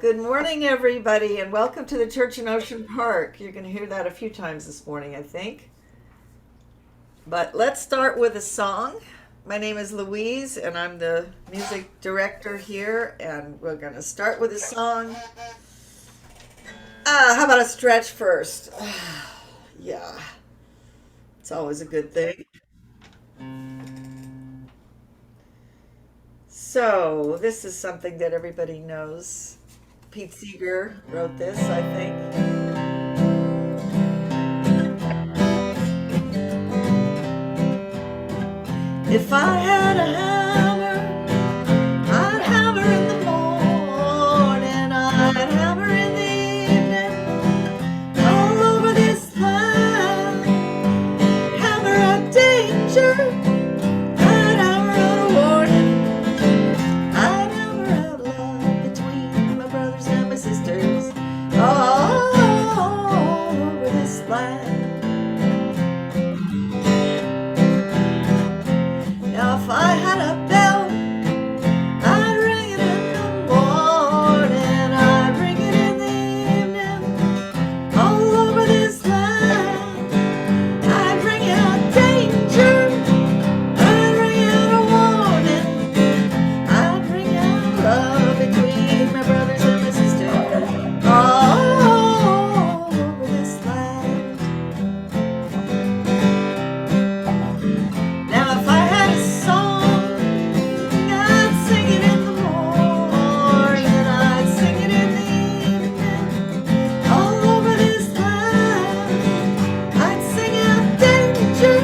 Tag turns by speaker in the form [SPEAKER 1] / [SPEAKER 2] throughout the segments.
[SPEAKER 1] Good morning, everybody, and welcome to the Church in Ocean Park. You're going to hear that a few times this morning, I think. But let's start with a song. My name is Louise, and I'm the music director here, and we're going to start with a song. How about a stretch first? Yeah, it's always a good thing. So, this is something that everybody knows. Pete Seeger wrote this, I think. If I had a hammer, I'd hammer in the morning, I'd hammer in the evening, all over this land. Hammer out danger, I'd hammer out a warning, I'd hammer out love between my brothers and my sisters, all over this land. Now if I had a bell, I'd ring it in the morning, I'd ring it in the evening, all over this land. I'd ring out danger, I'd ring out a warning, I'd ring out love between my brothers and my sisters, all over this land. Now if I had a song, I'd sing it in the morning, I'd sing it in the evening, all over this land. I'd sing out danger,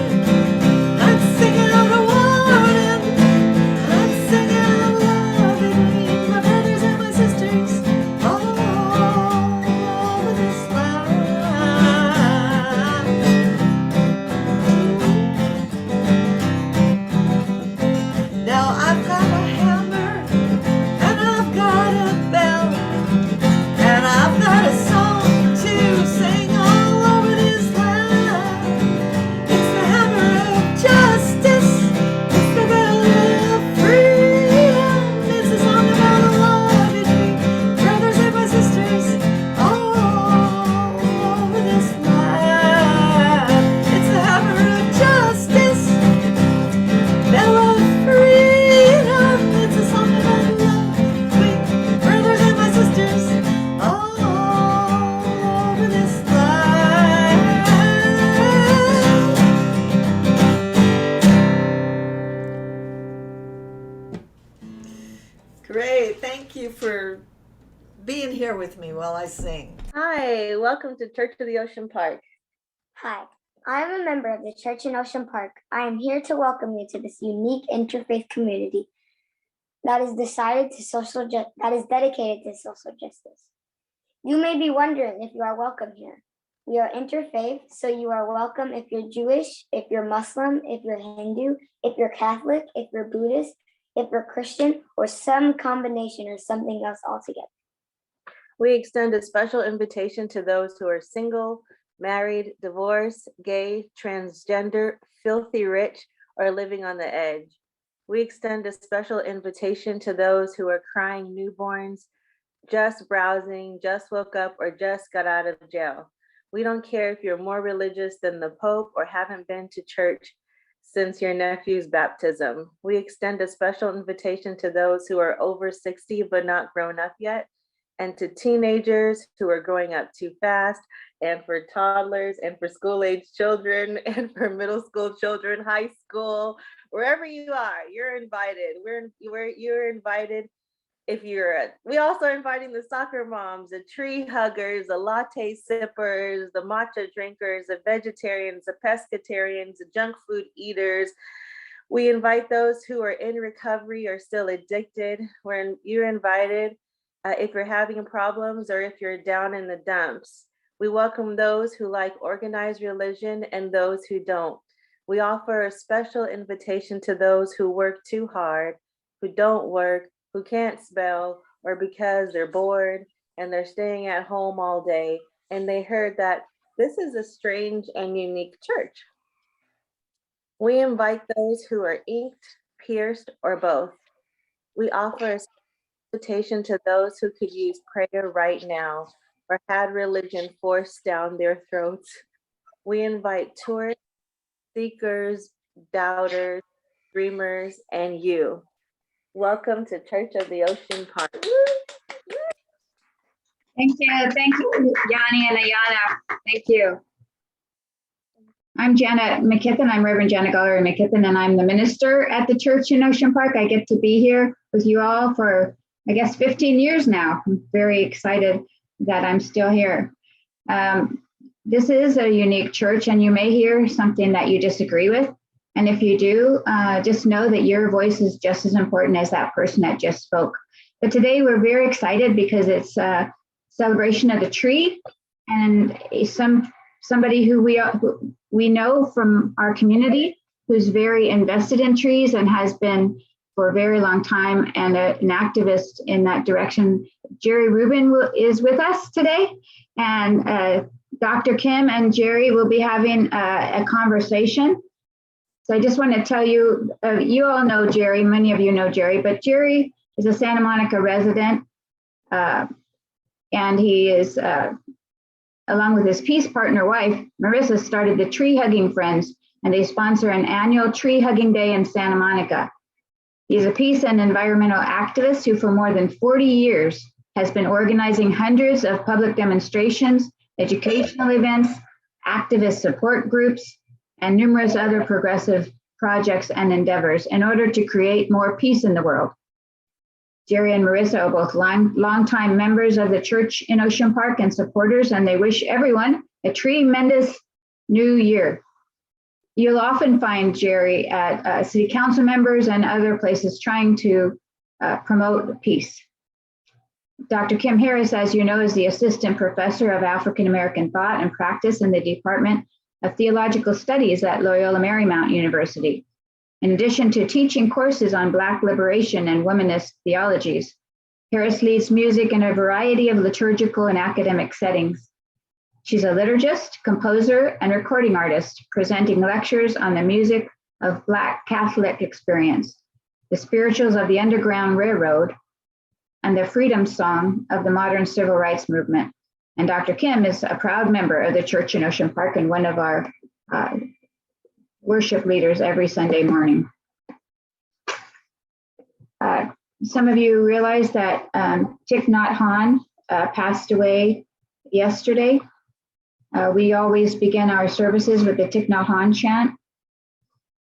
[SPEAKER 1] I'd sing out a warning, I'd sing out love between my brothers and my sisters, all over this land. Now I've got a hammer, and I've got a bell, and I've got a song to sing all over this land. It's the hammer of justice, it's the bell of freedom, it's the song about love between brothers and my sisters, all over this land. It's the hammer of justice, bell of freedom, it's a song about love between brothers and my sisters, all over this land. Great, thank you for being here with me while I sing.
[SPEAKER 2] Hi, welcome to Church of the Ocean Park.
[SPEAKER 3] Hi, I am a member of the Church in Ocean Park. I am here to welcome you to this unique interfaith community that is dedicated to social justice. You may be wondering if you are welcome here. We are interfaith, so you are welcome if you're Jewish, if you're Muslim, if you're Hindu, if you're Catholic, if you're Buddhist, if you're Christian, or some combination or something else altogether.
[SPEAKER 2] We extend a special invitation to those who are single, married, divorced, gay, transgender, filthy rich, or living on the edge. We extend a special invitation to those who are crying newborns, just browsing, just woke up, or just got out of jail. We don't care if you're more religious than the Pope or haven't been to church since your nephew's baptism. We extend a special invitation to those who are over 60 but not grown up yet, and to teenagers who are growing up too fast, and for toddlers, and for school-age children, and for middle school children, high school, wherever you are, you're invited. You're invited. We also are inviting the soccer moms, the tree huggers, the latte sippers, the matcha drinkers, the vegetarians, the pescatarians, the junk food eaters. We invite those who are in recovery or still addicted. You're invited if you're having problems or if you're down in the dumps. We welcome those who like organized religion and those who don't. We offer a special invitation to those who work too hard, who don't work, who can't spell, or because they're bored and they're staying at home all day and they heard that this is a strange and unique church. We invite those who are inked, pierced, or both. We offer a invitation to those who could use prayer right now or had religion forced down their throats. We invite tourists, seekers, doubters, dreamers, and you. Welcome to Church of the Ocean Park.
[SPEAKER 4] Thank you, Yanni and Ayana. Thank you. I'm Janet McKithen. I'm Reverend Janet Gollery McKithen, and I'm the minister at the church in Ocean Park. I get to be here with you all for, I guess, 15 years now. I'm very excited that I'm still here. This is a unique church, and you may hear something that you disagree with. And if you do, just know that your voice is just as important as that person that just spoke. But today we're very excited because it's a celebration of the tree, and somebody who we know from our community who's very invested in trees and has been for a very long time, and an activist in that direction. Jerry Rubin is with us today, and Dr. Kim and Jerry will be having a conversation. So I just want to tell you, you all know Jerry, many of you know Jerry, but Jerry is a Santa Monica resident, and he is, along with his peace partner wife, Marissa, started the Tree Hugging Friends, and they sponsor an annual tree hugging day in Santa Monica. He's a peace and environmental activist who for more than 40 years has been organizing hundreds of public demonstrations, educational events, activist support groups, and numerous other progressive projects and endeavors in order to create more peace in the world. Jerry and Marissa are both longtime members of the church in Ocean Park and supporters, and they wish everyone a tree-mendous new year. You'll often find Jerry at city council members and other places trying to promote peace. Dr. Kim Harris, as you know, is the assistant professor of African American thought and practice in the Department of Theological Studies at Loyola Marymount University. In addition to teaching courses on Black liberation and womanist theologies, Harris leads music in a variety of liturgical and academic settings. She's a liturgist, composer, and recording artist, presenting lectures on the music of Black Catholic experience, the spirituals of the Underground Railroad, and the freedom song of the modern civil rights movement. And Dr. Kim is a proud member of the church in Ocean Park and one of our worship leaders every Sunday morning. Some of you realize that Thich Nhat Hanh passed away yesterday. We always begin our services with the Thich Nhat Hanh chant.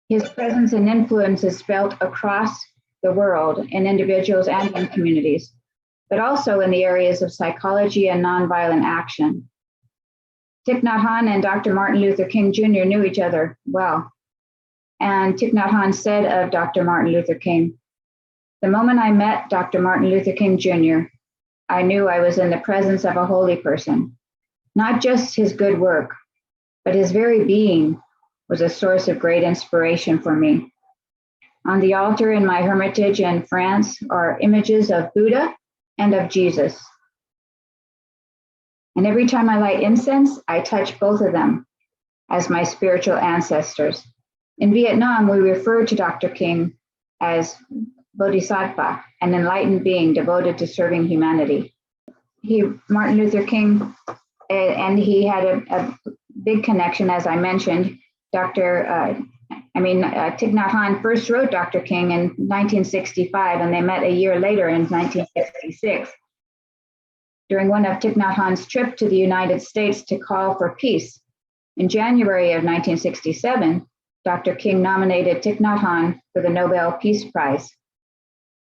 [SPEAKER 4] His presence and influence is felt across the world in individuals and in communities, but also in the areas of psychology and nonviolent action. Thich Nhat Hanh and Dr. Martin Luther King Jr. knew each other well. And Thich Nhat Hanh said of Dr. Martin Luther King, "The moment I met Dr. Martin Luther King Jr., I knew I was in the presence of a holy person. Not just his good work, but his very being was a source of great inspiration for me. On the altar in my hermitage in France are images of Buddha and of Jesus. And every time I light incense, I touch both of them as my spiritual ancestors. In Vietnam, we refer to Dr. King as Bodhisattva, an enlightened being devoted to serving humanity." Martin Luther King, and he had a big connection, as I mentioned. Thich Nhat Hanh first wrote Dr. King in 1965, and they met a year later in 1966. During one of Thich Nhat Hanh's trip to the United States to call for peace. In January of 1967, Dr. King nominated Thich Nhat Hanh for the Nobel Peace Prize.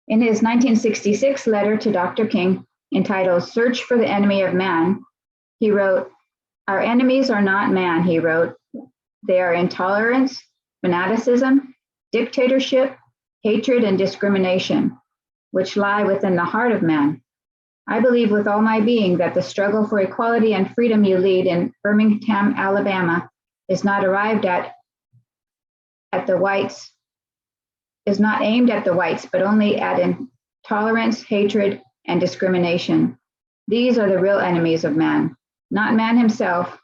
[SPEAKER 4] In his 1966 letter to Dr. King, entitled "Search for the Enemy of Man," he wrote, "Our enemies are not man," he wrote. "They are intolerance, fanaticism, dictatorship, hatred, and discrimination, which lie within the heart of man. I believe with all my being that the struggle for equality and freedom you lead in Birmingham, Alabama, is not arrived at the whites, is not aimed at the whites, but only at intolerance, hatred, and discrimination. These are the real enemies of man, not man himself,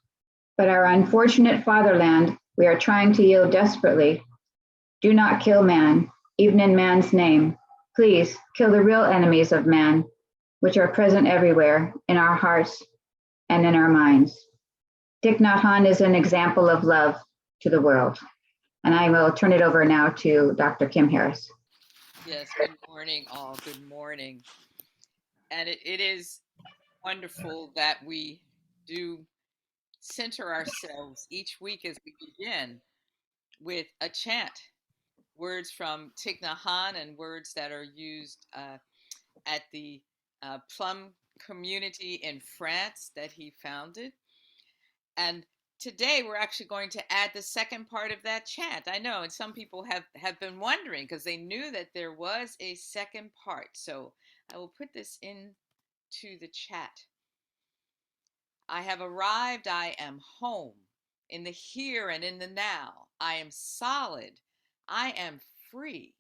[SPEAKER 4] but our unfortunate fatherland we are trying to yield desperately. Do not kill man, even in man's name. Please kill the real enemies of man, which are present everywhere in our hearts and in our minds. Thich Nhat Hanh is an example of love to the world. And I will turn it over now to Dr. Kim Harris.
[SPEAKER 5] Yes, good morning, all. Good morning. And it is wonderful that we do center ourselves each week as we begin with a chant, words from Thich Nhat Hanh and words that are used at the Plum community in France that he founded. And today we're actually going to add the second part of that chant. I know, and some people have been wondering because they knew that there was a second part. So I will put this into the chat. I have arrived, I am home, in the here and in the now. I am solid, I am free.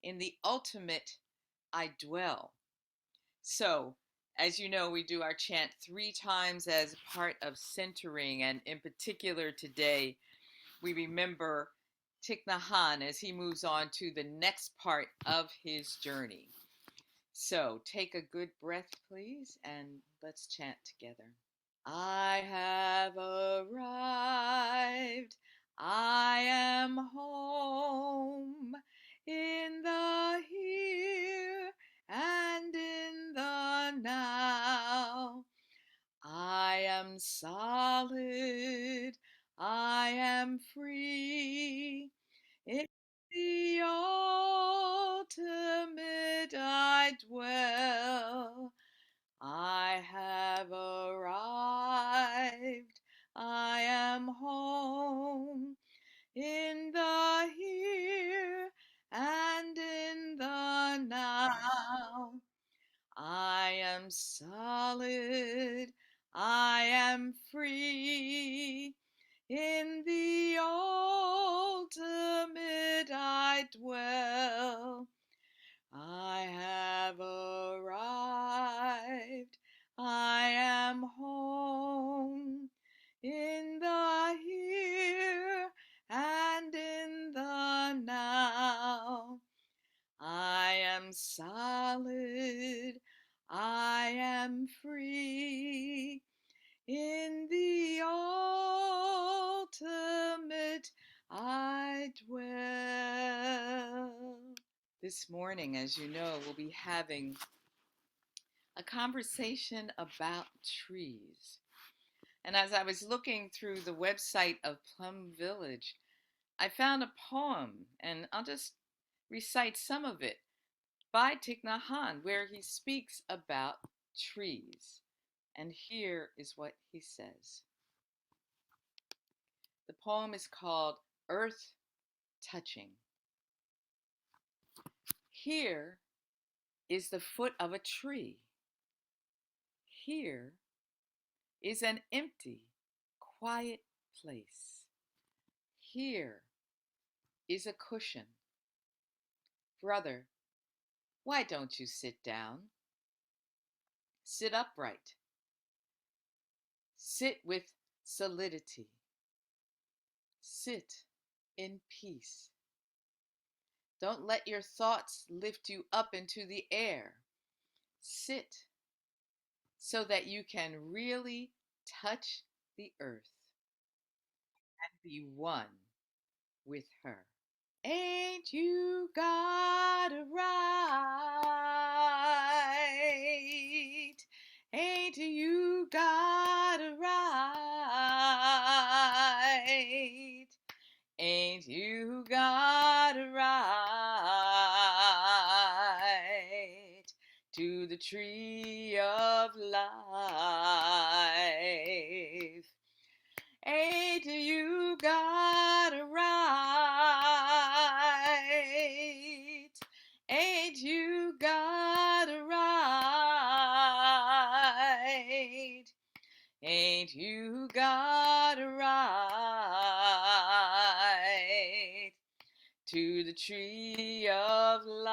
[SPEAKER 5] In the ultimate, I dwell. So, as you know, we do our chant 3 times as part of centering, and in particular today, we remember Thich Nhat Hanh as he moves on to the next part of his journey. So, take a good breath, please, and let's chant together. I have arrived, I am home, in the here and in the now. I am solid, I am free, in the ultimate I dwell. I have arrived, I am home, in the here and in the now. I am solid, I am free, in the ultimate I dwell. I have arrived, I am home, in the here and in the now. I am solid, I am free, in the ultimate I dwell. This morning, as you know, we'll be having a conversation about trees. And as I was looking through the website of Plum Village, I found a poem, and I'll just recite some of it, by Thich Nhat Hanh, where he speaks about trees. And here is what he says. The poem is called Earth Touching. Here is the foot of a tree. Here is an empty, quiet place. Here is a cushion. Brother, why don't you sit down? Sit upright. Sit with solidity. Sit in peace. Don't let your thoughts lift you up into the air. Sit so that you can really touch the earth and be one with her. Ain't you got it right? Ain't you got it right? Ain't you got it right? To the tree of life. Ain't you got it right? Ain't you got it right? Ain't you got it right? To the tree of life.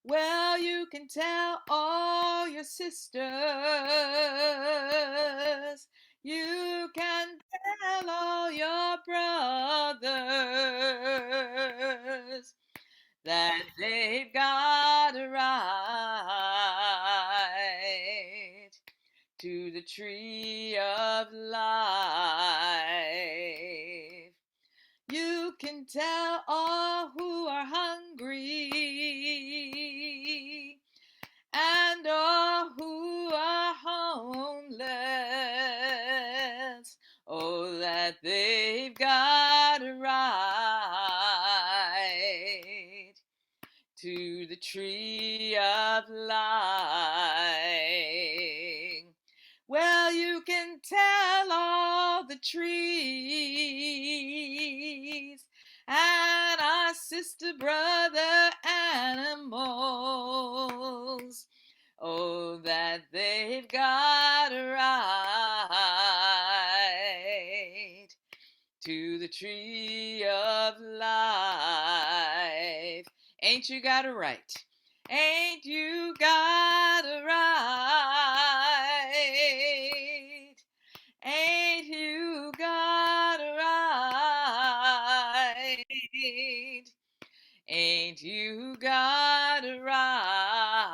[SPEAKER 5] Well, you can tell all your sisters, You can tell all your brothers that they've got a right to the tree of life. You can tell all who are hungry and all who are homeless, oh, that they've got a right to the tree of life. Well, you can tell all the trees and our sister brother animals, oh, that they've got a right to the tree of life. Ain't you got a right? Ain't you got a right? Ain't you got a right? Ain't you got a right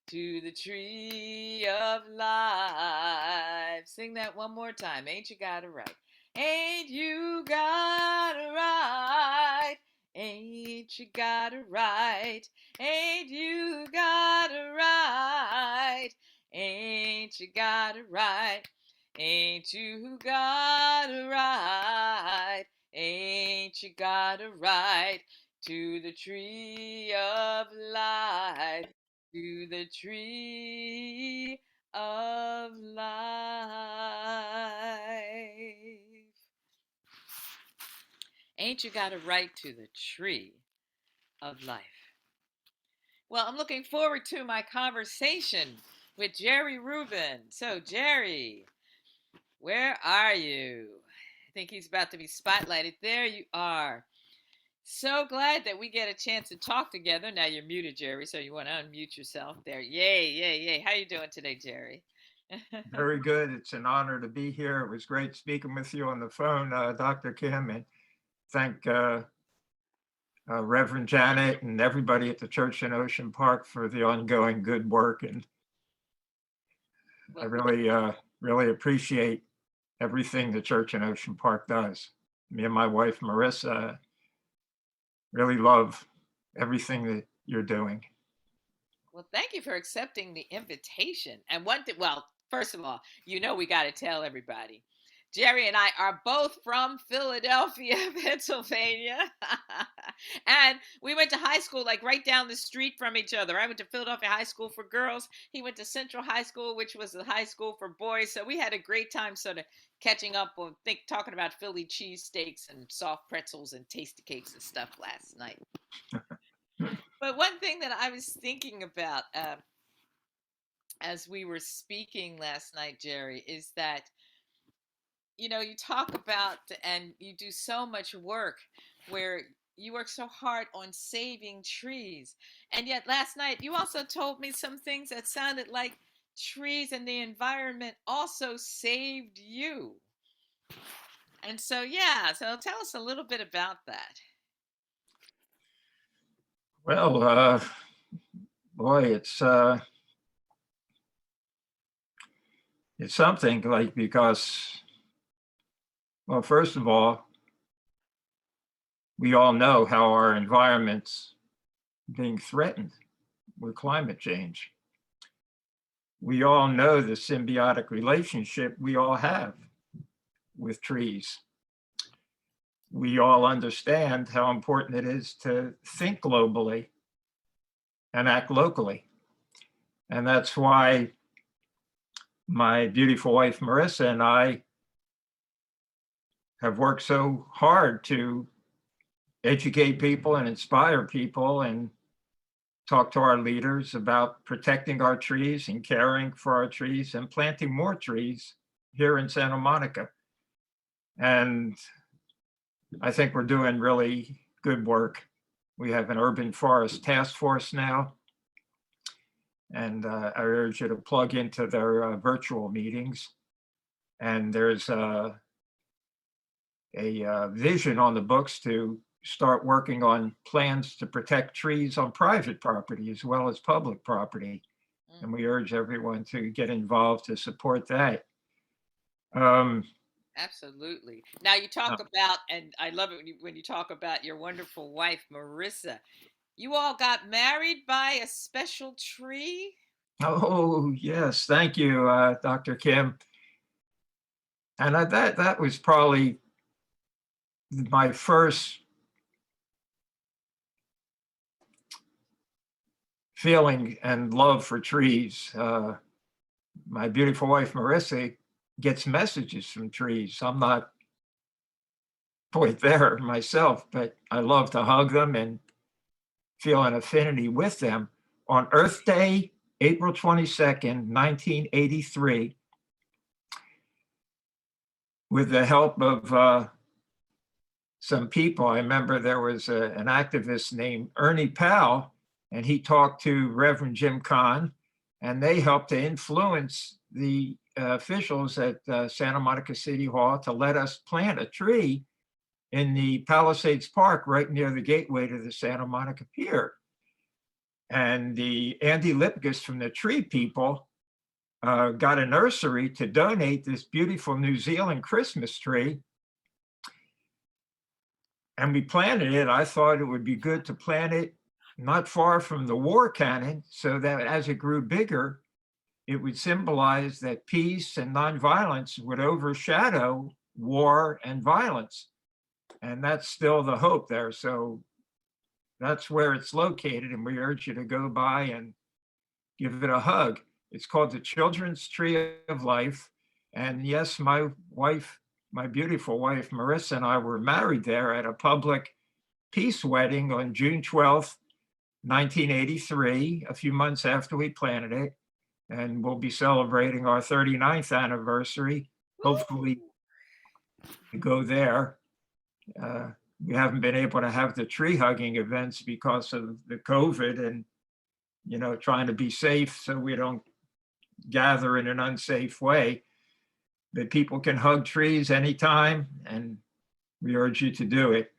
[SPEAKER 5] to the tree of life? Sing that one more time. Ain't you got a right? Ain't you got a right? Ain't you got a right? Ain't you got a right? Ain't you got a right? Ain't you got a right? Ain't you got a right to the tree of life? To the tree of life. Ain't you got a right to the tree of life? Well, I'm looking forward to my conversation with Jerry Rubin. So, Jerry, where are you? I think he's about to be spotlighted. There you are. So glad that we get a chance to talk together. Now you're muted, Jerry, so you want to unmute yourself there. Yay, yay, yay. How you doing today, Jerry?
[SPEAKER 6] Very good. It's an honor to be here. It was great speaking with you on the phone, Dr. Kim, and thank Reverend Janet and everybody at the church in Ocean Park for the ongoing good work. And I really appreciate everything the church in Ocean Park does. Me and my wife, Marissa, really love everything that you're doing.
[SPEAKER 5] Well, thank you for accepting the invitation. And one thing, well, first of all, we got to tell everybody. Jerry and I are both from Philadelphia, Pennsylvania. And we went to high school like right down the street from each other. I went to Philadelphia High School for girls. He went to Central High School, which was the high school for boys. So we had a great time sort of catching up on talking about Philly cheesesteaks and soft pretzels and tasty cakes and stuff last night. But one thing that I was thinking about as we were speaking last night, Jerry, is that, you talk about and you do so much work where you work so hard on saving trees. And yet last night you also told me some things that sounded like trees and the environment also saved you. And so, so tell us a little bit about that.
[SPEAKER 6] Well, boy, it's something like, because, well, first of all, we all know how our environment's being threatened with climate change. We all know the symbiotic relationship we all have with trees. We all understand how important it is to think globally and act locally. And that's why my beautiful wife, Marissa, and I have worked so hard to educate people and inspire people and talk to our leaders about protecting our trees and caring for our trees and planting more trees here in Santa Monica. And I think we're doing really good work. We have an urban forest task force now. And I urge you to plug into their virtual meetings. And there's a vision on the books to start working on plans to protect trees on private property as well as public property. And we urge everyone to get involved to support that.
[SPEAKER 5] Absolutely. Now you talk about, and I love it when you talk about your wonderful wife, Marissa. You all got married by a special tree?
[SPEAKER 6] Oh, yes. Thank you, Dr. Kim. And that was probably my first feeling and love for trees. My beautiful wife, Marissa, gets messages from trees. I'm not quite there myself, but I love to hug them and feel an affinity with them. On Earth Day, April 22nd, 1983, with the help of some people, I remember there was an activist named Ernie Powell, and he talked to Reverend Jim Kahn, and they helped to influence the officials at Santa Monica City Hall to let us plant a tree in the Palisades Park right near the gateway to the Santa Monica Pier. And the Andy Lipkus from the Tree People got a nursery to donate this beautiful New Zealand Christmas tree. And we planted it. I thought it would be good to plant it not far from the war cannon, so that as it grew bigger, it would symbolize that peace and nonviolence would overshadow war and violence. And that's still the hope there. So that's where it's located, and we urge you to go by and give it a hug. It's called the Children's Tree of Life. And yes, my wife, my beautiful wife, Marissa, and I were married there at a public peace wedding on June 12th, 1983, a few months after we planted it. And we'll be celebrating our 39th anniversary. Hopefully we go there. We haven't been able to have the tree hugging events because of the COVID and, you know, trying to be safe so we don't gather in an unsafe way. But people can hug trees anytime, and we urge you to do it.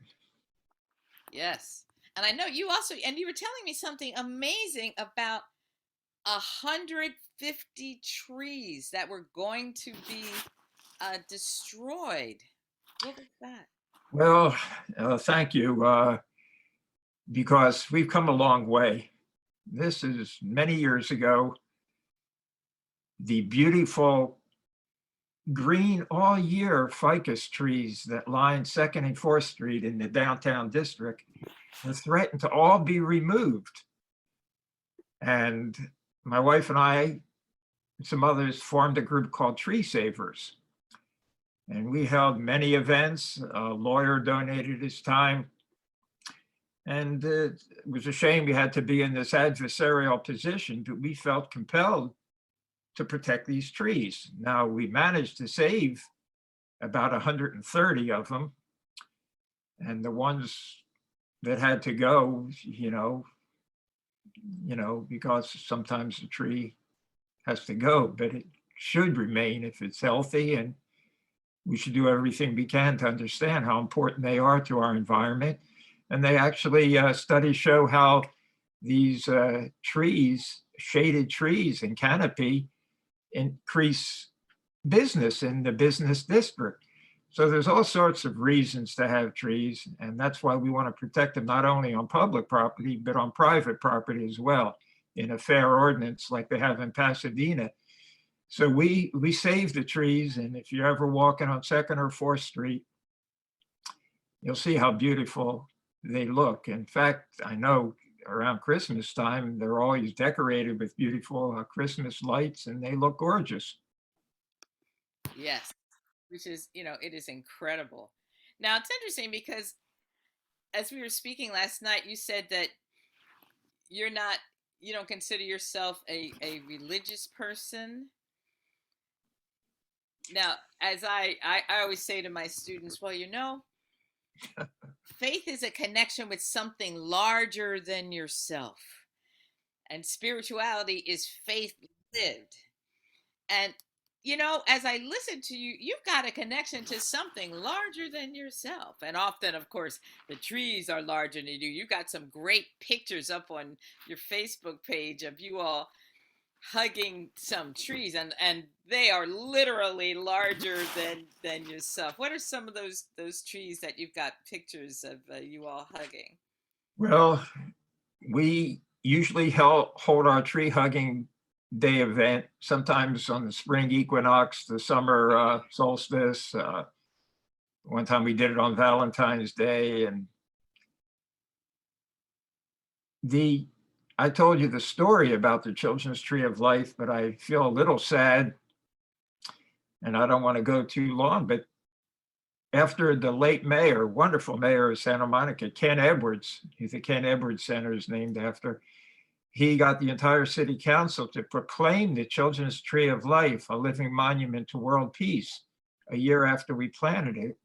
[SPEAKER 5] Yes. And I know you also, and you were telling me something amazing about 150 trees that were going to be destroyed. What was that?
[SPEAKER 6] Well, thank you, because we've come a long way. This is many years ago. The beautiful green all year ficus trees that line 2nd and 4th Street in the downtown district are threatened to all be removed. And my wife and I, and some others, formed a group called Tree Savers. And we held many events. A lawyer donated his time. And it was a shame we had to be in this adversarial position, but we felt compelled to protect these trees. Now, we managed to save about 130 of them. And the ones that had to go, you know, because sometimes the tree has to go, but it should remain if it's healthy. And we should do everything we can to understand how important they are to our environment. And they actually, studies show how these trees, shaded trees and canopy, increase business in the business district. So there's all sorts of reasons to have trees, and that's why we want to protect them not only on public property, but on private property as well, in a fair ordinance like they have in Pasadena. So we save the trees, and if you're ever walking on 2nd or 4th Street, you'll see how beautiful they look. In fact, I know around Christmas time, they're always decorated with beautiful Christmas lights, and they look gorgeous.
[SPEAKER 5] Yes, which is, it is incredible. Now, it's interesting because as we were speaking last night, you said that you don't consider yourself a religious person. Now, as I always say to my students, well, faith is a connection with something larger than yourself. and spirituality is faith lived. And you know, as I listen to you, you've got a connection to something larger than yourself. And often, of course, the trees are larger than you. You got some great pictures up on your Facebook page of you all hugging some trees, and they are literally larger than yourself. What are some of those trees that you've got pictures of you all hugging?
[SPEAKER 6] Well, we usually hold our tree hugging day event, sometimes on the spring equinox, the summer solstice. One time we did it on Valentine's Day. And I told you the story about the Children's Tree of Life, but I feel a little sad and I don't want to go too long, but after the late mayor, wonderful mayor of Santa Monica, Ken Edwards, the Ken Edwards Center is named after, he got the entire city council to proclaim the Children's Tree of Life a living monument to world peace a year after we planted it.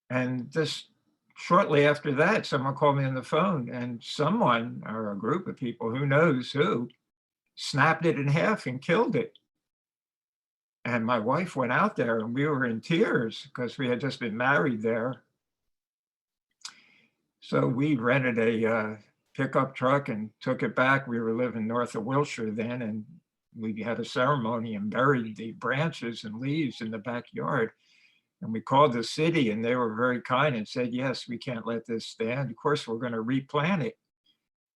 [SPEAKER 6] And just shortly after that, someone called me on the phone, and someone, or a group of people, who knows who, snapped it in half and killed it. And my wife went out there and we were in tears because we had just been married there. So we rented a pickup truck and took it back. We were living north of Wilshire then, and we had a ceremony and buried the branches and leaves in the backyard. And we called the city and they were very kind and said, yes, we can't let this stand. Of course, we're going to replant it,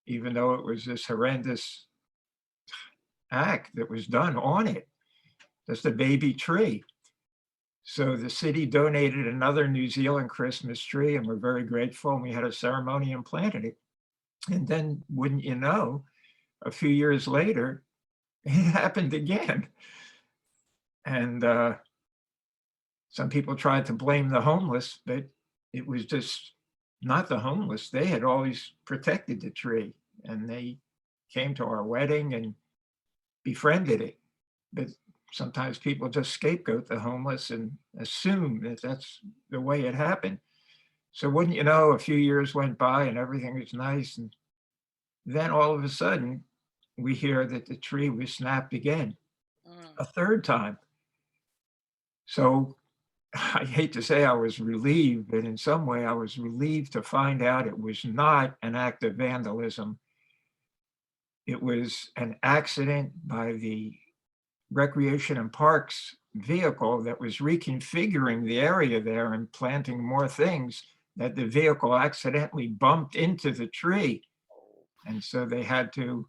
[SPEAKER 6] even though it was this horrendous act that was done on it. That's the baby tree. So the city donated another New Zealand Christmas tree and we're very grateful. And we had a ceremony and planted it. And then, wouldn't you know, a few years later, it happened again. And some people tried to blame the homeless, but it was just not the homeless. They had always protected the tree and they came to our wedding and befriended it. But sometimes people just scapegoat the homeless and assume that that's the way it happened. So wouldn't you know, a few years went by and everything was nice. And then all of a sudden, we hear that the tree was snapped again, a third time. So I hate to say I was relieved, but in some way I was relieved to find out it was not an act of vandalism. It was an accident by the Recreation and Parks vehicle that was reconfiguring the area there and planting more things, that the vehicle accidentally bumped into the tree. And so they had to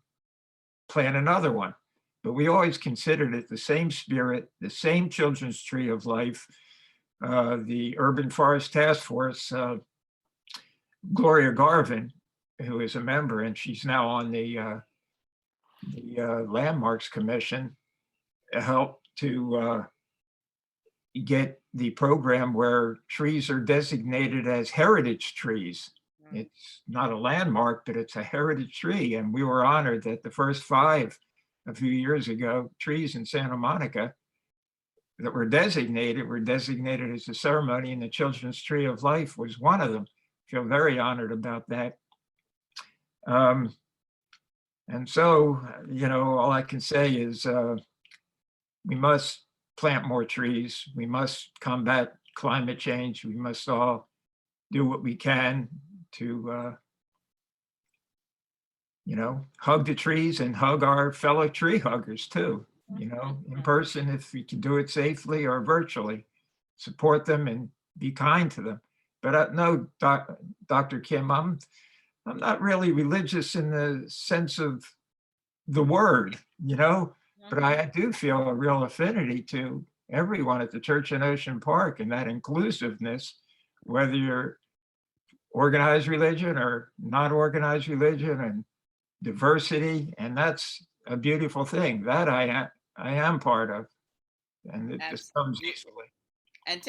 [SPEAKER 6] plant another one. But we always considered it the same spirit, the same Children's Tree of Life. The Urban Forest Task Force, Gloria Garvin, who is a member, and she's now on the Landmarks Commission, helped to get the program where trees are designated as heritage trees. It's not a landmark, but it's a heritage tree. And we were honored that the first 5 a few years ago, trees in Santa Monica that were designated as a ceremony, and the Children's Tree of Life was one of them. I feel very honored about that. And so, you know, all I can say is we must plant more trees. We must combat climate change. We must all do what we can to, you know, hug the trees and hug our fellow tree huggers too, you know, in person if we can do it safely, or virtually. Support them and be kind to them. But no, Dr. Kim, I'm not really religious in the sense of the word, you know, but I do feel a real affinity to everyone at the Church in Ocean Park and that inclusiveness, whether you're organized religion or not organized religion, and diversity. And that's a beautiful thing that I am part of. And it just comes easily.
[SPEAKER 5] And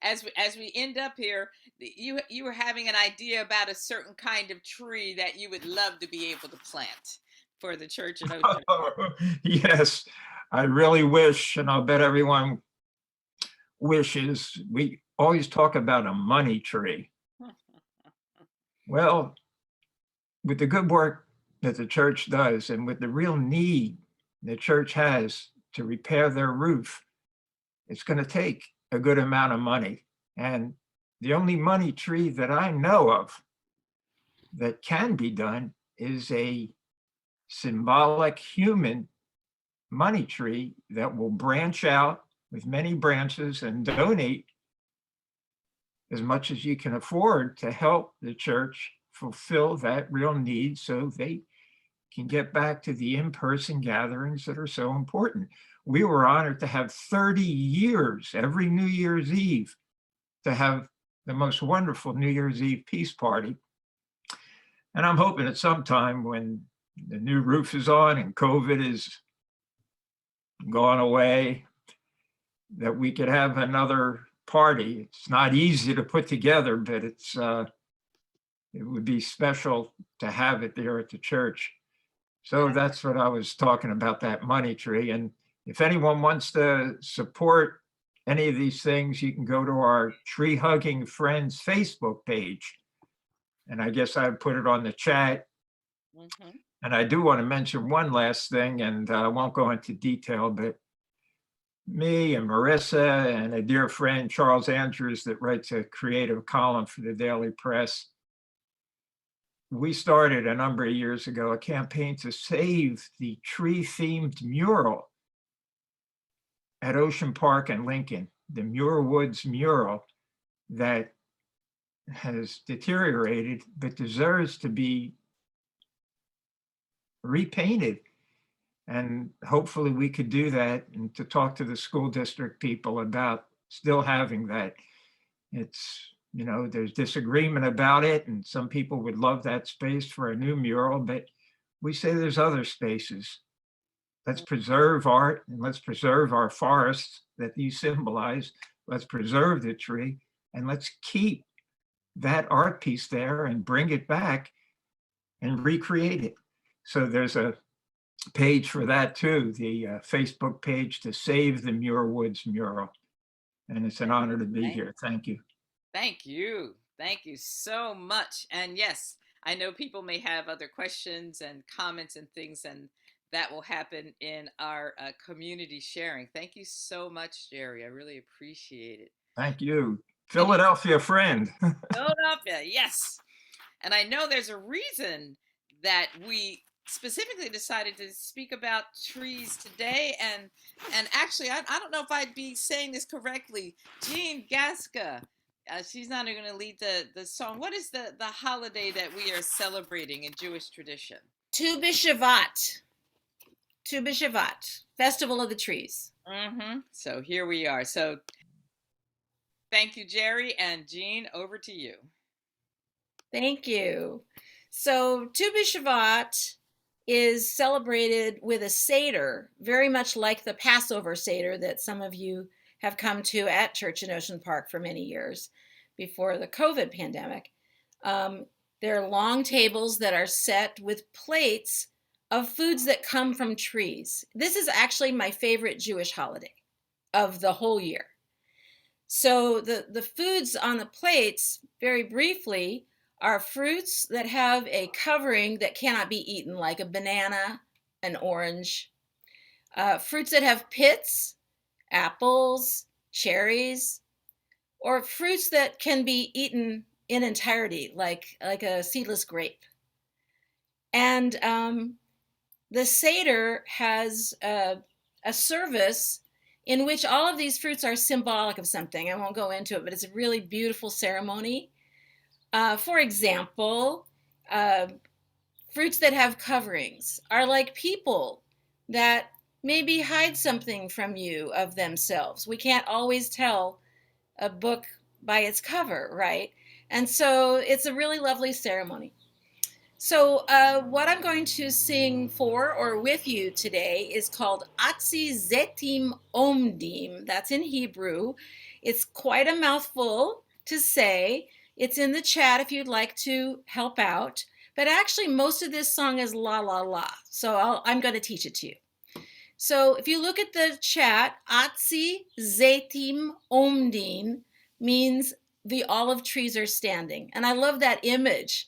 [SPEAKER 5] as we end up here, you were having an idea about a certain kind of tree that you would love to be able to plant for the Church in Ocean Park.
[SPEAKER 6] Yes, I really wish, and I'll bet everyone wishes, we always talk about a money tree. Well, with the good work that the church does, and with the real need the church has to repair their roof, it's going to take a good amount of money. And the only money tree that I know of that can be done is a symbolic human money tree that will branch out with many branches and donate as much as you can afford to help the church fulfill that real need so they can get back to the in-person gatherings that are so important. We were honored to have 30 years, every New Year's Eve, to have the most wonderful New Year's Eve peace party. And I'm hoping at some time when the new roof is on and COVID is gone away, that we could have another party. It's not easy to put together, but it would be special to have it there at the church. So that's what I was talking about, that money tree. And if anyone wants to support any of these things, you can go to our Tree Hugging Friends Facebook page. And I guess I put it on the chat.
[SPEAKER 5] Mhm.
[SPEAKER 6] And I do want to mention one last thing, and I won't go into detail, but me and Marissa and a dear friend, Charles Andrews, that writes a creative column for the Daily Press, we started a number of years ago a campaign to save the tree-themed mural at Ocean Park and Lincoln, the Muir Woods mural that has deteriorated but deserves to be repainted. And hopefully we could do that, and to talk to the school district people about still having that. It's, you know, there's disagreement about it, and some people would love that space for a new mural, but we say there's other spaces. Let's preserve art, and let's preserve our forests that these symbolize. Let's preserve the tree, and let's keep that art piece there and bring it back and recreate it. So there's a page for that too, the Facebook page to save the Muir Woods mural. And it's an honor to be here. Thank you.
[SPEAKER 5] Thank you. Thank you so much. And yes, I know people may have other questions and comments and things, and that will happen in our community sharing. Thank you so much, Jerry. I really appreciate it.
[SPEAKER 6] Thank you. Philadelphia friend.
[SPEAKER 5] Philadelphia, yes. And I know there's a reason that we specifically decided to speak about trees today. And actually, I don't know if I'd be saying this correctly. Jean Gaska, she's not going to lead the song. What is the holiday that we are celebrating in Jewish tradition?
[SPEAKER 7] Tu BiShvat. Tu BiShvat, Festival of the Trees.
[SPEAKER 5] Mm-hmm. So here we are. So thank you, Jerry, and Jean, over to you.
[SPEAKER 7] Thank you. So Tu BiShvat is celebrated with a Seder, very much like the Passover Seder that some of you have come to at church in Ocean Park for many years before the COVID pandemic. There are long tables that are set with plates of foods that come from trees. This is actually my favorite Jewish holiday of the whole year. So the foods on the plates, very briefly, are fruits that have a covering that cannot be eaten, like a banana, an orange. Fruits that have pits, apples, cherries, or fruits that can be eaten in entirety, like a seedless grape. And the Seder has a service in which all of these fruits are symbolic of something. I won't go into it, but it's a really beautiful ceremony. For example, fruits that have coverings are like people that maybe hide something from you of themselves. We can't always tell a book by its cover, right? And so it's a really lovely ceremony. So what I'm going to sing for or with you today is called Atzi Zetim Omdim. That's in Hebrew. It's quite a mouthful to say. It's in the chat if you'd like to help out. But actually, most of this song is la, la, la. So I'm going to teach it to you. So if you look at the chat, Atzi Zetim Omdim means the olive trees are standing. And I love that image.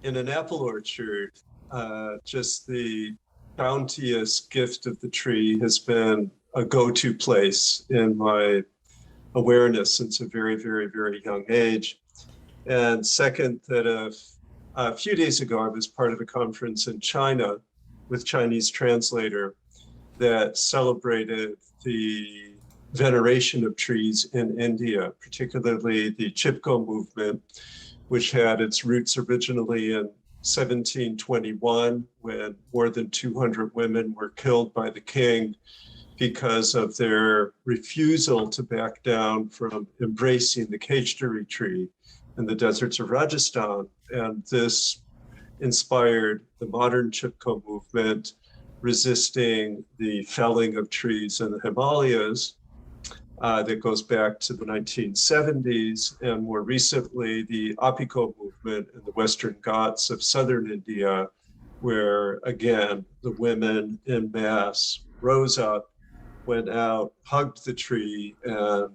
[SPEAKER 8] in an apple orchard, just the bounteous gift of the tree has been a go-to place in my awareness since a very, very, very young age. And second, that a few days ago, I was part of a conference in China with Chinese translator that celebrated the veneration of trees in India, particularly the Chipko movement, which had its roots originally in 1721, when more than 200 women were killed by the king because of their refusal to back down from embracing the Kajturi tree in the deserts of Rajasthan. And this inspired the modern Chipko movement, resisting the felling of trees in the Himalayas. That goes back to the 1970s, and more recently, the Apiko movement in the Western Ghats of southern India, where again, the women en masse rose up, went out, hugged the tree, and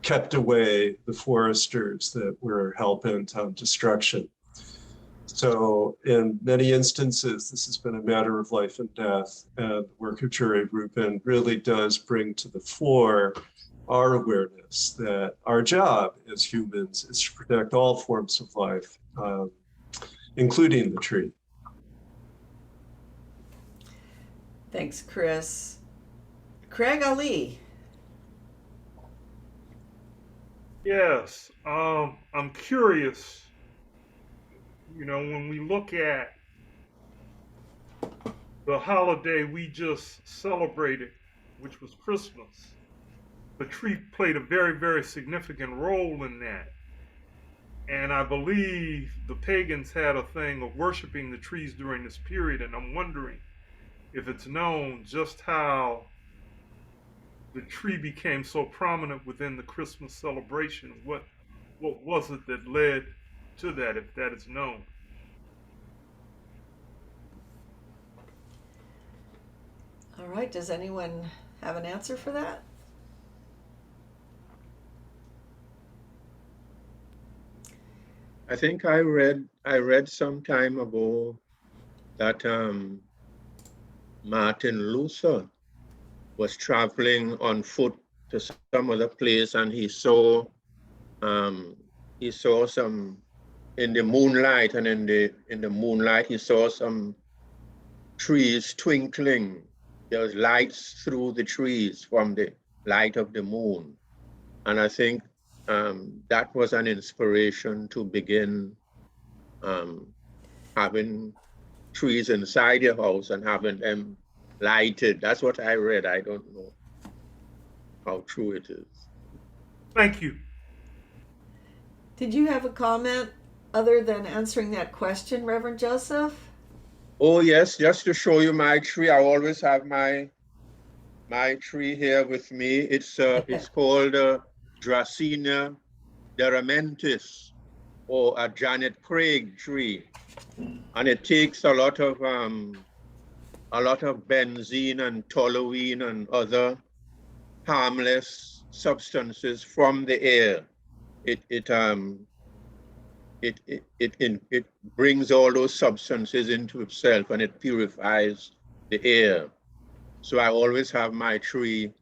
[SPEAKER 8] kept away the foresters that were hell-bent on destruction. So in many instances, this has been a matter of life and death, and the work of Jerry Rubin really does bring to the fore our awareness that our job as humans is to protect all forms of life, including the tree.
[SPEAKER 1] Thanks, Chris. Craig Ali.
[SPEAKER 9] Yes, I'm curious. You know, when we look at the holiday we just celebrated, which was Christmas, the tree played a very, very significant role in that. And I believe the pagans had a thing of worshiping the trees during this period, and I'm wondering if it's known just how the tree became so prominent within the Christmas celebration. What was it that led to that, if that is known?
[SPEAKER 1] All right, does anyone have an answer for that?
[SPEAKER 10] I think I read some time ago that Martin Luther was traveling on foot to some other place, and he saw some in the moonlight, and in the moonlight he saw some trees twinkling. There was lights through the trees from the light of the moon, and I think that was an inspiration to begin having trees inside your house and having them lighted. That's what I read. I don't know how true it is.
[SPEAKER 9] Thank you.
[SPEAKER 1] Did you have a comment other than answering that question, Reverend Joseph?
[SPEAKER 10] Oh yes, just to show you my tree. I always have my tree here with me. It's called Dracaena deramentis, or a Janet Craig tree, and it takes a lot of benzene and toluene and other harmless substances from the air. It brings all those substances into itself, and it purifies the air. So I always have my tree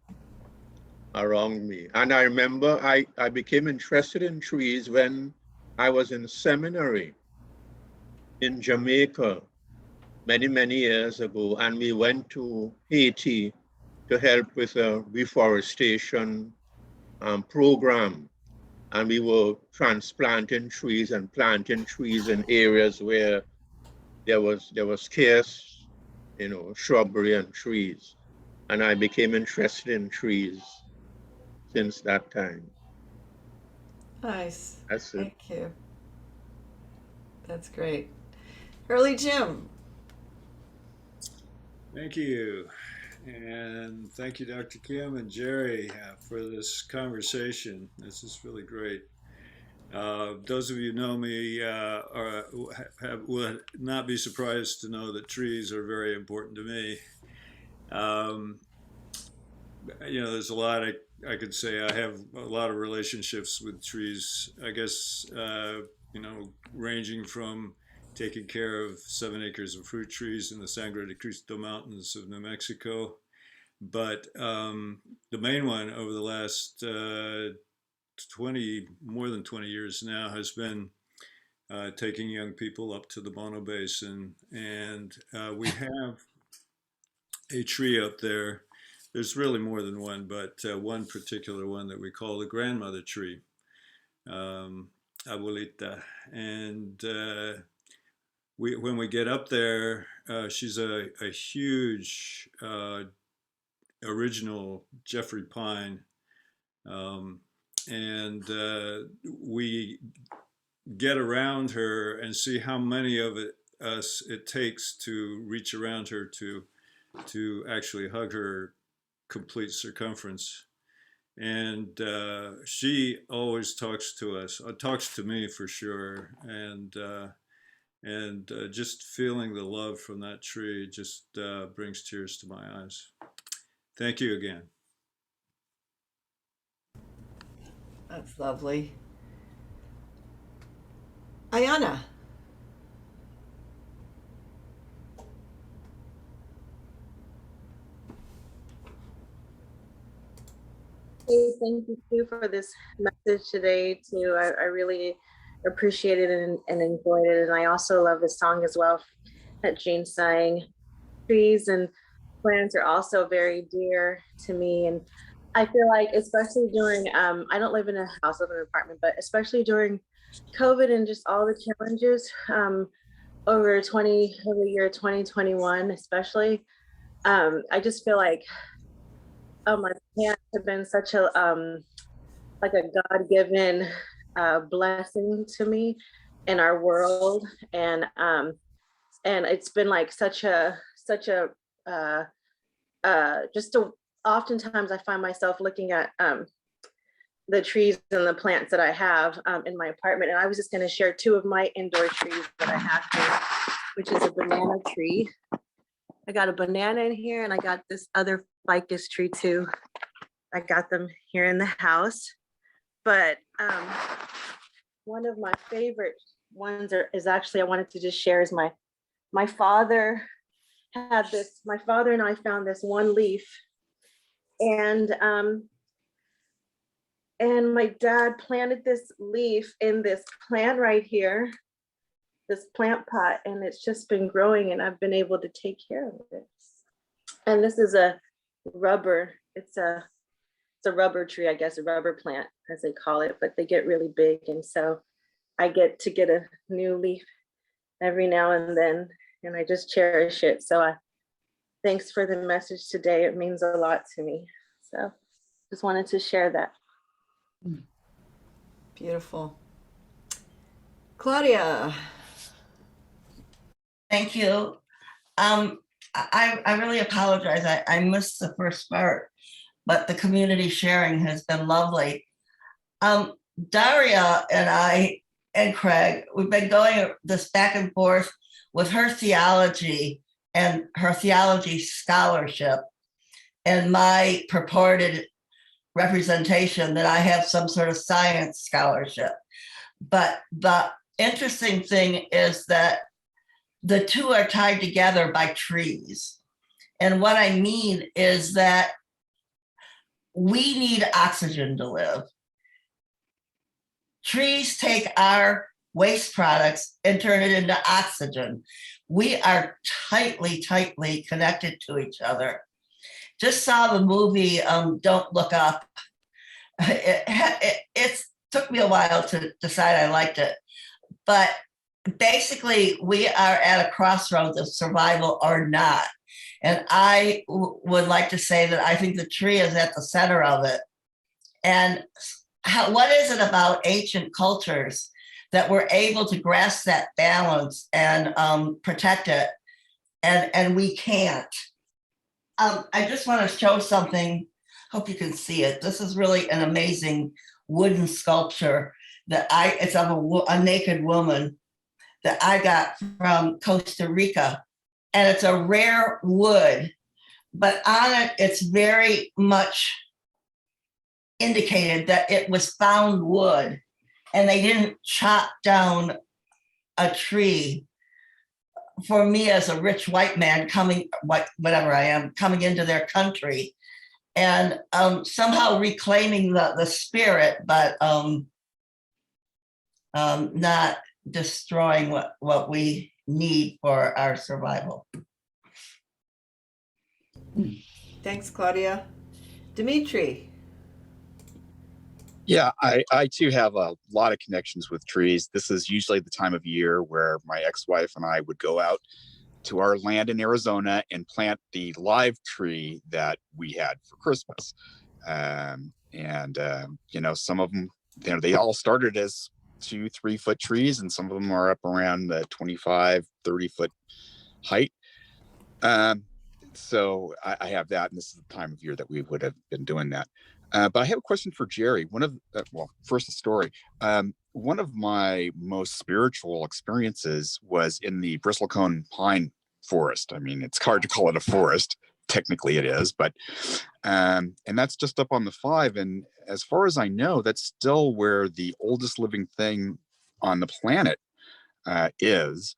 [SPEAKER 10] around me. And I remember I became interested in trees when I was in seminary in Jamaica many, many years ago, and we went to Haiti to help with a reforestation program. And we were transplanting trees and planting trees in areas where there was scarce, shrubbery and trees. And I became interested in trees since that time.
[SPEAKER 1] Nice.
[SPEAKER 10] That's it.
[SPEAKER 1] Thank you. That's great. Early Jim.
[SPEAKER 11] Thank you. And thank you, Dr. Kim and Jerry, for this conversation. This is really great. Those of you who know me will not be surprised to know that trees are very important to me. There's a lot I could say. I have a lot of relationships with trees, I guess, ranging from taking care of 7 acres of fruit trees in the Sangre de Cristo Mountains of New Mexico. But the main one over the last more than 20 years now has been taking young people up to the Bono Basin. And we have a tree up there. There's really more than one, but one particular one that we call the grandmother tree, abuelita. And when we get up there, she's a huge original Jeffrey pine. And we get around her and see how many of us it takes to reach around her to actually hug her complete circumference. And she always talks to us, talks to me for sure. And just feeling the love from that tree just brings tears to my eyes. Thank you again.
[SPEAKER 1] That's lovely. Ayana.
[SPEAKER 2] Thank you too for this message today too. I really appreciated it and enjoyed it. And I also love the song as well that Jean sang. Trees and plants are also very dear to me. And I feel like, especially during, I don't live in a house, I live in an apartment, but especially during COVID and just all the challenges over the year 2021, especially, I just feel like, my parents have been such a, like a God-given blessing to me in our world. And it's been like oftentimes I find myself looking at the trees and the plants that I have in my apartment. And I was just going to share 2 of my indoor trees that I have here, which is a banana tree. I got a banana in here, and I got this other ficus tree too. I got them here in the house. But one of my favorite ones is actually, I wanted to just share, is my father had this, my father and I found this one leaf, and my dad planted this leaf in this plant right here, this plant pot, and it's just been growing, and I've been able to take care of it. And this is a rubber, it's a rubber tree, I guess, a rubber plant as they call it, but they get really big. And so I get to get a new leaf every now and then, and I just cherish it. So thanks for the message today. It means a lot to me. So just wanted to share that.
[SPEAKER 1] Beautiful. Claudia.
[SPEAKER 12] Thank you. I really apologize. I missed the first part, but the community sharing has been lovely. Daria and I and Craig, we've been going this back and forth with her theology and her theology scholarship, and my purported representation that I have some sort of science scholarship. But the interesting thing is that the 2 are tied together by trees. And what I mean is that we need oxygen to live. Trees take our waste products and turn it into oxygen. We are tightly connected to each other. Just saw the movie Don't Look Up. It took me a while to decide I liked it. But basically, we are at a crossroads of survival or not. And I would like to say that I think the tree is at the center of it. And what is it about ancient cultures that were able to grasp that balance and protect it, and we can't? I just want to show something. Hope you can see it. This is really an amazing wooden sculpture that it's of a naked woman that I got from Costa Rica. And it's a rare wood, but on it, it's very much indicated that it was found wood, and they didn't chop down a tree for me as a rich white man whatever I am, coming into their country and somehow reclaiming the spirit, but not destroying what we need for our survival.
[SPEAKER 1] Thanks, Claudia. Dimitri.
[SPEAKER 13] Yeah, I too have a lot of connections with trees. This is usually the time of year where my ex-wife and I would go out to our land in Arizona and plant the live tree that we had for Christmas. You know, some of them, you know, they all started as 2-3 foot trees, and some of them are up around the 25-30 foot height. So I have that, and this is the time of year that we would have been doing that. But I have a question for Jerry. First a story. One of my most spiritual experiences was in the Bristlecone pine forest. I mean, it's hard to call it a forest. Technically it is, but, and that's just up on the 5. And as far as I know, that's still where the oldest living thing on the planet is.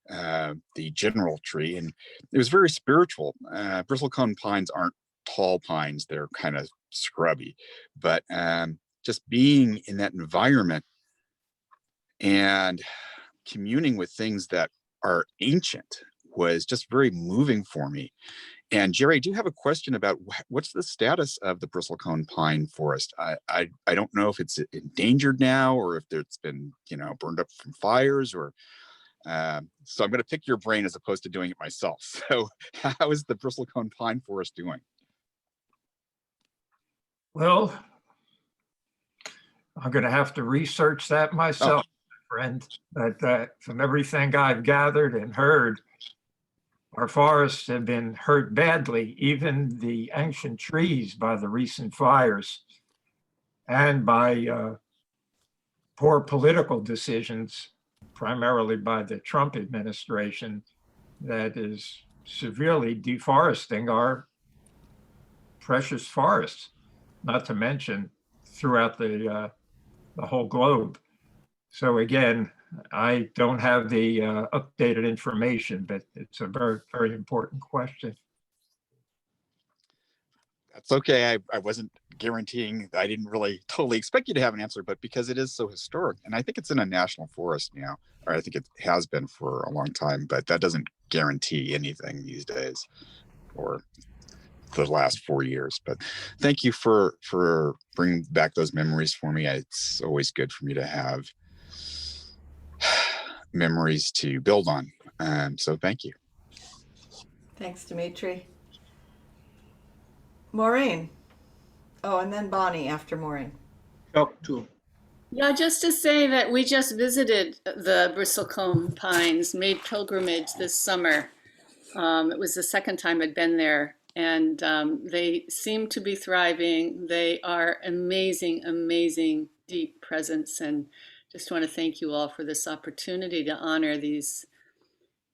[SPEAKER 13] The general tree, and it was very spiritual. Bristlecone pines aren't tall pines, they're kind of scrubby, but just being in that environment and communing with things that are ancient was just very moving for me. And Jerry, I do have a question about what's the status of the Bristlecone pine forest. I don't know if it's endangered now or if it's been, you know, burned up from fires or so I'm going to pick your brain as opposed to doing it myself. So how is the Bristlecone pine forest doing?
[SPEAKER 6] Well, I'm going to have to research that myself, my friend. But from everything I've gathered and heard, our forests have been hurt badly, even the ancient trees, by the recent fires and by poor political decisions, primarily by the Trump administration, that is severely deforesting our precious forests, not to mention throughout the whole globe. So again, I don't have the updated information, but it's a very, very important question.
[SPEAKER 13] That's okay. I wasn't guaranteeing, I didn't really totally expect you to have an answer, but because it is so historic, and I think it's in a national forest now, or I think it has been for a long time, but that doesn't guarantee anything these days or the last 4 years. But thank you for bringing back those memories for me. It's always good for me to have memories to build on. So thank you.
[SPEAKER 1] Thanks, Dimitri. Maureen. Oh, and then Bonnie after Maureen.
[SPEAKER 10] Talk to.
[SPEAKER 14] Yeah, just to say that we just visited the Bristlecone pines, made pilgrimage this summer. It was the second time I'd been there, and they seem to be thriving. They are amazing, amazing deep presence, and just want to thank you all for this opportunity to honor these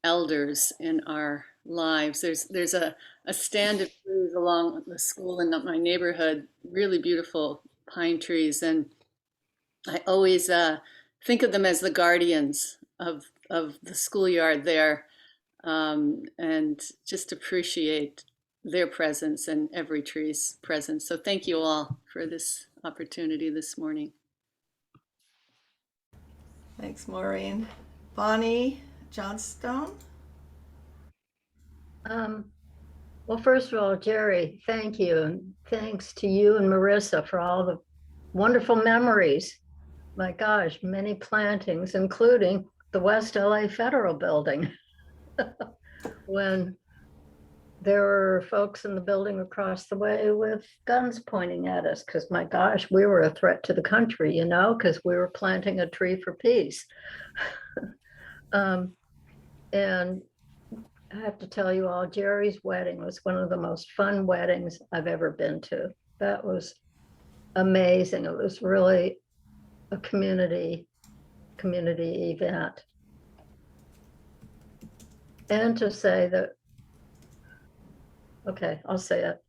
[SPEAKER 14] elders in our lives. There's a stand of trees along the school in my neighborhood, really beautiful pine trees, and I always think of them as the guardians of the schoolyard there, and just appreciate their presence and every tree's presence. So thank you all for this opportunity this morning.
[SPEAKER 1] Thanks, Maureen. Bonnie Johnstone.
[SPEAKER 15] Well, first of all, Jerry, thank you. And thanks to you and Marissa for all the wonderful memories. My gosh, many plantings, including the West LA Federal Building. When there were folks in the building across the way with guns pointing at us, because my gosh, we were a threat to the country, you know, because we were planting a tree for peace. And I have to tell you all, Jerry's wedding was one of the most fun weddings I've ever been to. That was amazing. It was really a community event. And to say that, okay, I'll say it.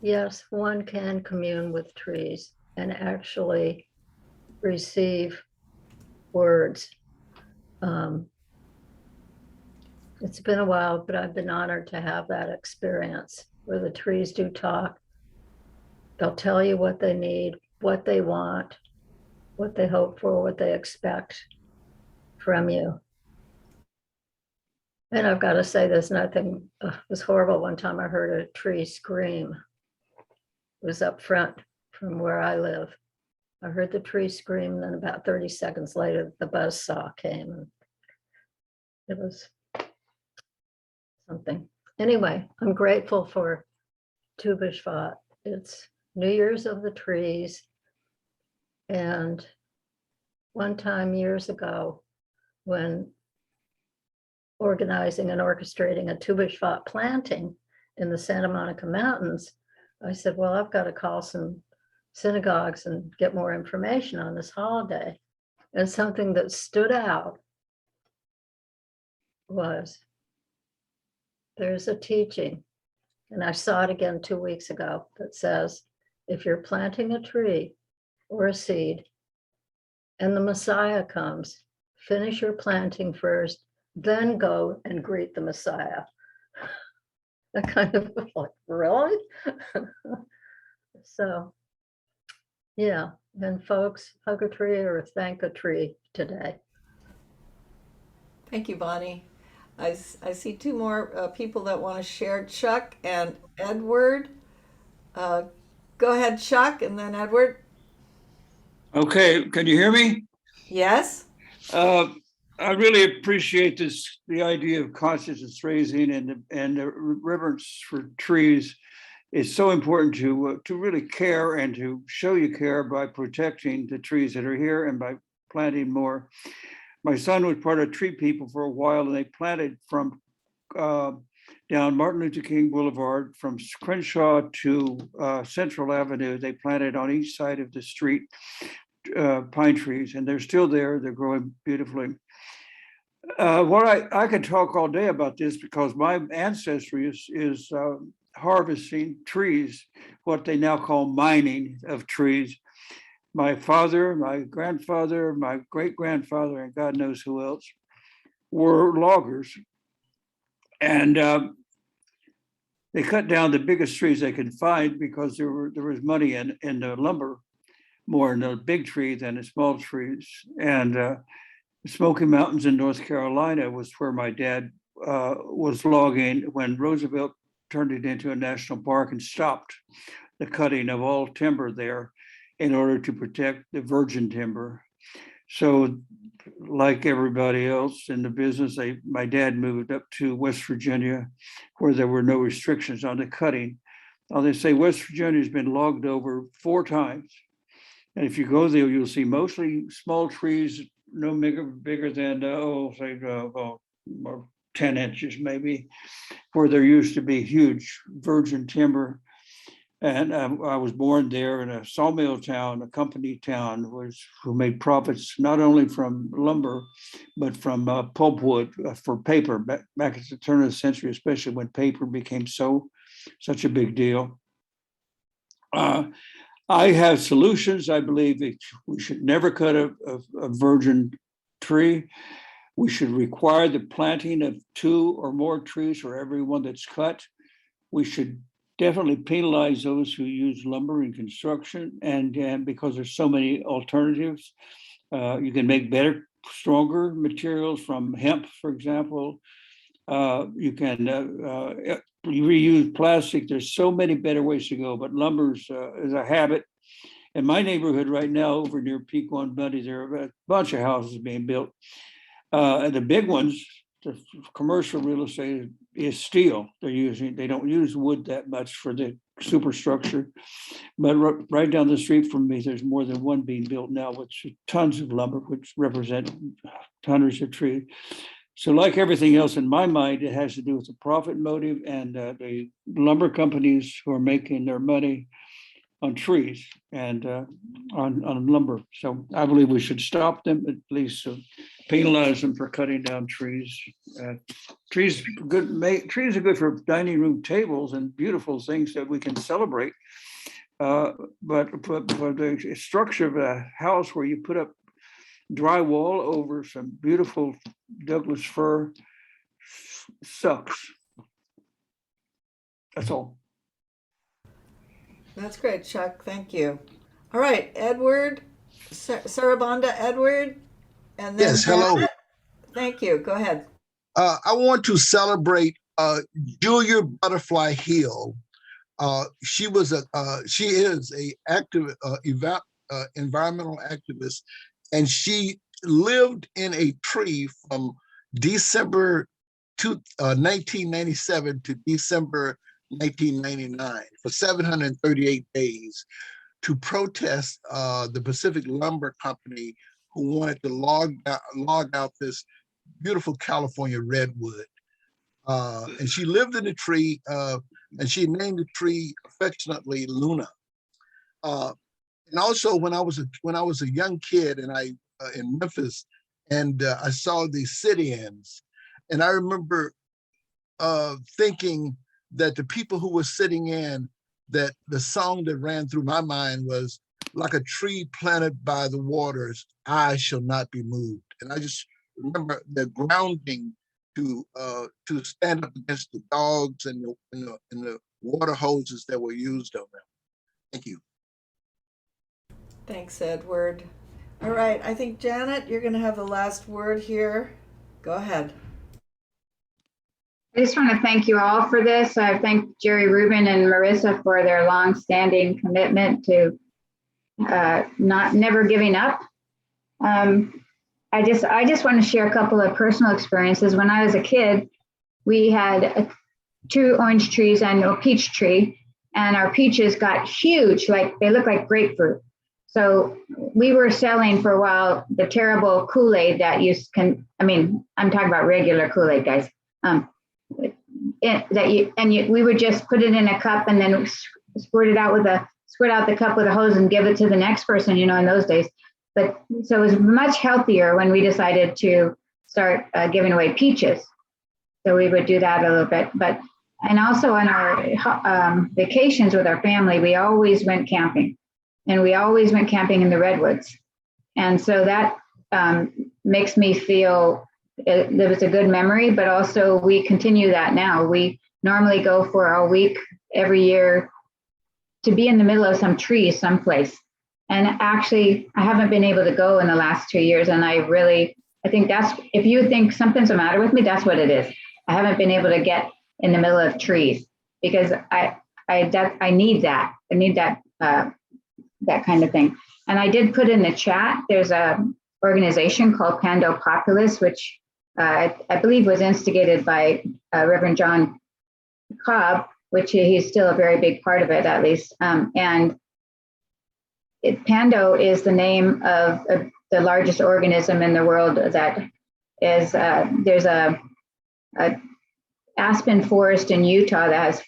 [SPEAKER 15] Yes, one can commune with trees and actually receive words. It's been a while, but I've been honored to have that experience where the trees do talk. They'll tell you what they need, what they want, what they hope for, what they expect from you. And I've got to say, there's nothing, it was horrible. One time I heard a tree scream. It was up front from where I live. I heard the tree scream, and then about 30 seconds later, the buzzsaw came. And it was something. Anyway, I'm grateful for Tu BiShvat. It's New Year's of the trees. And one time years ago, when organizing and orchestrating a Tu BiShvat planting in the Santa Monica Mountains, I said, well, I've got to call some synagogues and get more information on this holiday. And something that stood out was there's a teaching, and I saw it again 2 weeks ago, that says, if you're planting a tree or a seed and the Messiah comes, finish your planting first, then go and greet the Messiah. I kind of like, really? So, yeah, and folks, hug a tree or thank a tree today.
[SPEAKER 1] Thank you, Bonnie. I see two more people that want to share, Chuck and Edward. Go ahead, Chuck, and then Edward.
[SPEAKER 16] Okay, can you hear me?
[SPEAKER 1] Yes.
[SPEAKER 16] I really appreciate the idea of consciousness raising and the reverence for trees. It's so important to really care and to show you care by protecting the trees that are here and by planting more. My son was part of Tree People for a while, and they planted from down Martin Luther King Boulevard from Crenshaw to Central Avenue. They planted on each side of the street pine trees, and they're still there. They're growing beautifully. I could talk all day about this because my ancestry is harvesting trees, what they now call mining of trees. My father, my grandfather, my great-grandfather, and God knows who else, were loggers. And they cut down the biggest trees they could find because there was money in the lumber, more in the big tree than the small trees. And the Smoky Mountains in North Carolina was where my dad was logging when Roosevelt turned it into a national park and stopped the cutting of all timber there in order to protect the virgin timber. So like everybody else in the business, my dad moved up to West Virginia where there were no restrictions on the cutting. Now they say West Virginia has been logged over 4 times. And if you go there, you'll see mostly small trees, no bigger than, say, 10 inches maybe, where there used to be huge virgin timber. And I was born there in a sawmill town, a company town, who made profits not only from lumber, but from pulpwood for paper back at the turn of the century, especially when paper became such a big deal. I have solutions. I believe we should never cut a virgin tree. We should require the planting of 2 or more trees for every one that's cut. We should definitely penalize those who use lumber in construction, and because there's so many alternatives. You can make better, stronger materials from hemp, for example. You can reuse plastic. There's so many better ways to go, but lumber is a habit. In my neighborhood right now, over near Pequot Bundy, there are a bunch of houses being built. And the big ones, the commercial real estate is steel. They don't use wood that much for the superstructure. But right down the street from me, there's more than one being built now, which tons of lumber, which represent hundreds of trees. So like everything else in my mind, it has to do with the profit motive and the lumber companies who are making their money on trees and on lumber. So I believe we should stop them, at least penalize them for cutting down trees. Trees are good for dining room tables and beautiful things that we can celebrate. But for the structure of a house where you put up drywall over some beautiful Douglas fir sucks. That's all.
[SPEAKER 1] That's great, Chuck. Thank you. All right, Edward, Sarabanda, Edward, and then
[SPEAKER 17] Yes, hello.
[SPEAKER 1] Janet. Thank you. Go ahead.
[SPEAKER 17] I want to celebrate Julia Butterfly Hill. She is a active environmental activist, and she lived in a tree from December 1997 to December 1999 for 738 days to protest the Pacific Lumber Company, who wanted to log out this beautiful California redwood. And she lived in the tree, and she named the tree affectionately Luna. And also, when I was a young kid, and I in Memphis, and I saw the sit-ins, and I remember thinking that the people who were sitting in, that the song that ran through my mind was, like a tree planted by the waters, I shall not be moved. And I just remember the grounding to stand up against the dogs and the water hoses that were used on them. Thank you.
[SPEAKER 1] Thanks, Edward. All right, I think, Janet, you're going to have the last word here. Go ahead.
[SPEAKER 4] I just want to thank you all for this. I thank Jerry Rubin and Marissa for their long-standing commitment to never giving up. I just want to share a couple of personal experiences. When I was a kid, we had 2 orange trees and a peach tree, and our peaches got huge, like they look like grapefruit. So we were selling for a while the terrible Kool-Aid that I'm talking about regular Kool-Aid, guys. We would just put it in a cup and then squirt out the cup with a hose and give it to the next person, in those days. But so it was much healthier when we decided to start giving away peaches. So we would do that a little bit. And also on our vacations with our family, we always went camping. And we always went camping in the redwoods. And so that makes me feel it was a good memory, but also we continue that now. We normally go for a week every year to be in the middle of some trees someplace. And actually, I haven't been able to go in the last 2 years. And I think that's, if you think something's the matter with me, that's what it is. I haven't been able to get in the middle of trees because I need that. I need that kind of thing. And I did put in the chat, there's a organization called Pando Populus, which I believe was instigated by Reverend John Cobb, which he's still a very big part of it, at least. And Pando is the name of the largest organism in the world that is, there's a aspen forest in Utah that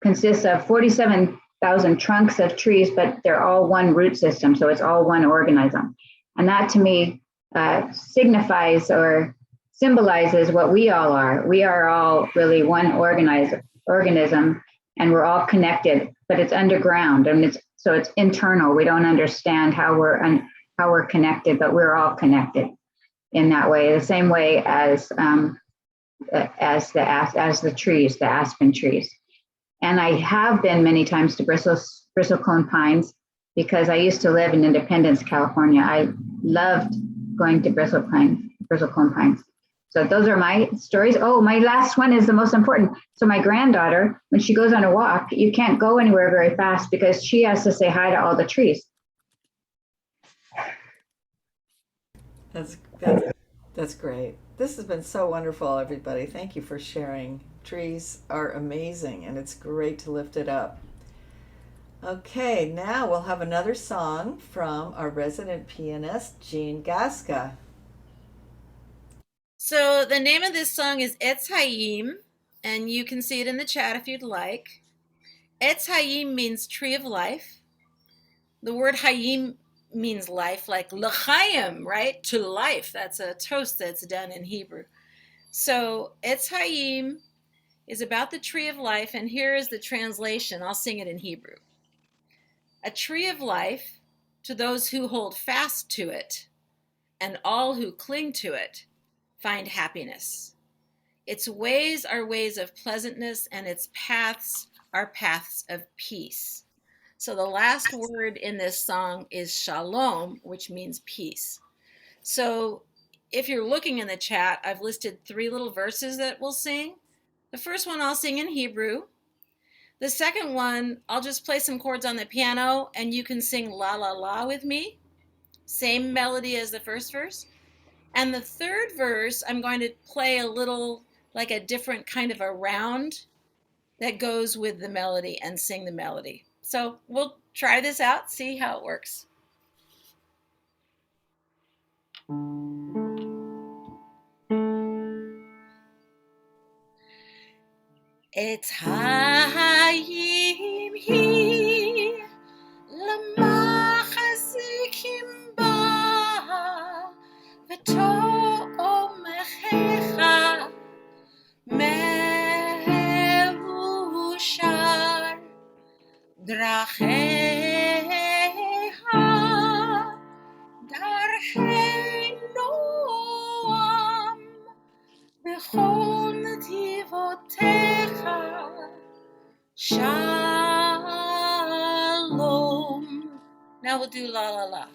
[SPEAKER 4] consists of 47,000 trunks of trees, but they're all one root system. So it's all one organism. And that to me signifies or symbolizes what we all are. We are all really one organism, and we're all connected, but it's underground, and it's internal. We don't understand how we're connected, but we're all connected in that way. The same way as the trees, the aspen trees. And I have been many times to Bristlecone Pines because I used to live in Independence, California. I loved going to Bristlecone Pines. So those are my stories. Oh, my last one is the most important. So my granddaughter, when she goes on a walk, you can't go anywhere very fast because she has to say hi to all the trees.
[SPEAKER 1] That's great. This has been so wonderful, everybody. Thank you for sharing. Trees are amazing, and it's great to lift it up. Okay, now we'll have another song from our resident pianist, Jean Gasca.
[SPEAKER 7] So the name of this song is Etz Hayim, and you can see it in the chat if you'd like. Etz Hayim means tree of life. The word Hayim means life, like l'chaim, right? To life. That's a toast that's done in Hebrew. So Etz Hayim is about the tree of life, and here is the translation. I'll sing it in Hebrew. A tree of life to those who hold fast to it, and all who cling to it find happiness. Its ways are ways of pleasantness, and its paths are paths of peace. So the last word in this song is shalom, which means peace. So if you're looking in the chat, I've listed 3 little verses that we'll sing. The first one I'll sing in Hebrew. The second one, I'll just play some chords on the piano and you can sing la la la with me. Same melody as the first verse. And the third verse, I'm going to play a little, like a different kind of a round that goes with the melody and sing the melody. So we'll try this out, see how it works. It's hayim hi lamachazikim ba v'to'omechecha mehushar dracheha darchei noam b'chol netivotecha Shalom. Now we'll do la la la.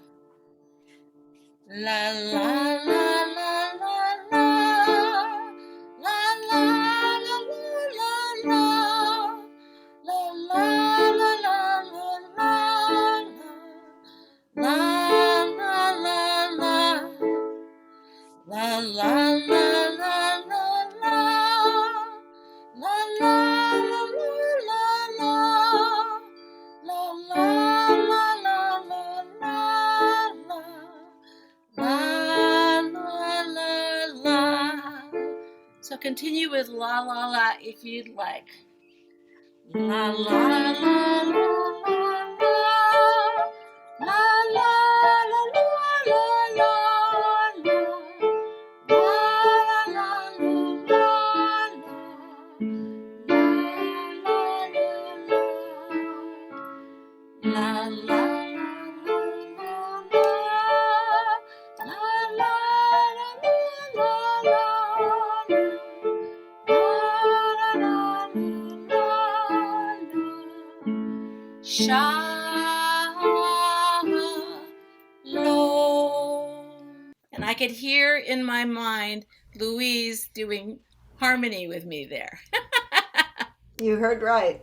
[SPEAKER 7] La la la la la la. La la la la la. La la la la la la. La la la la. La la la la la la. La la la la la la. La la la la la la. La la la la. So continue with la la la if you'd like. La la la la la la. La la la la la la. La la Shalom. And I could hear in my mind Louise doing harmony with me there.
[SPEAKER 1] You heard right.